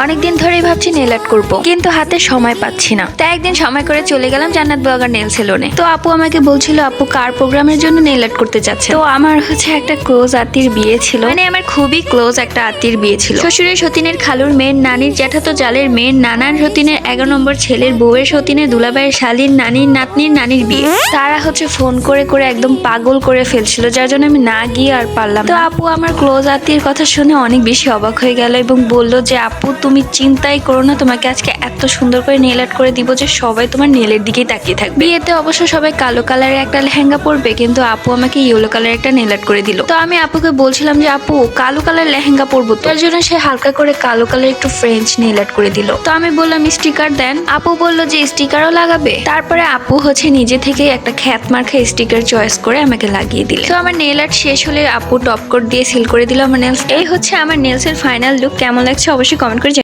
অনেকদিন ধরেই ভাবছি নেল আর্ট করবো, কিন্তু হাতে সময় পাচ্ছি না। তাই একদিন সময় করে চলে গেলাম জান্নাত ব্লগার নেল সেলুনে। তো আপু আমাকে বলছিল আপু কার প্রোগ্রামের জন্য নেল আর্ট করতে যাচ্ছে। তো আমার একটা ক্লোজ আত্মীর বিয়ে ছিল, মানে আমার খুবই ক্লোজ একটা আত্মীর বিয়ে ছিল। শ্বশুরের সতীনের খালুর মেয়ের নানির জ্যাঠাতো জালের মেয়ের নানার সতীনের 11 নম্বর ছেলের বউয়ের সতীনের দুলাভাইয়ের শালীর নানির নাতনির নানির বিয়ে। তারা ফোন করে করে একদম পাগল করে ফেলছিল, যার জন্য আমি না গিয়ে আর পারলাম। তো আপু আমার ক্লোজ আত্মীর কথা শুনে অনেক বেশি অবাক হয়ে গেল এবং বলল যে আপু তুমি চিন্তাই করো না, তোমাকে আজকে এত সুন্দর করে নেল আর্ট করে দিব যে সবাই তোমার নেলের দিকেই তাকিয়ে থাকবে। বিয়েতে অবশ্য সবাই কালো কালারের একটা লেহেঙ্গা পরবে, কিন্তু আপু আমাকে ইয়েলো কালার একটা নেল আর্ট করে দিল। তো আমি আপুকে বলছিলাম যে আপু কালো কালার লেহেঙ্গা পরবো, তার জন্য সে হালকা করে কালো কালার একটু ফ্রেঞ্চ নেল আর্ট করে দিল। তো আমি বললাম স্টিকার দেন, আপু বললো যে স্টিকারও লাগাবে। তারপরে আপু নিজে থেকে একটা খ্যাত মার্কা স্টিকার চয়েস করে আমাকে লাগিয়ে দিল। তো আমার নেল আর্ট শেষ হলে আপু টপ কোট দিয়ে সিল করে দিল আমার নেলস। এই আমার নেলস এর ফাইনাল লুক। কেমন লাগছে অবশ্যই কমেন্ট করে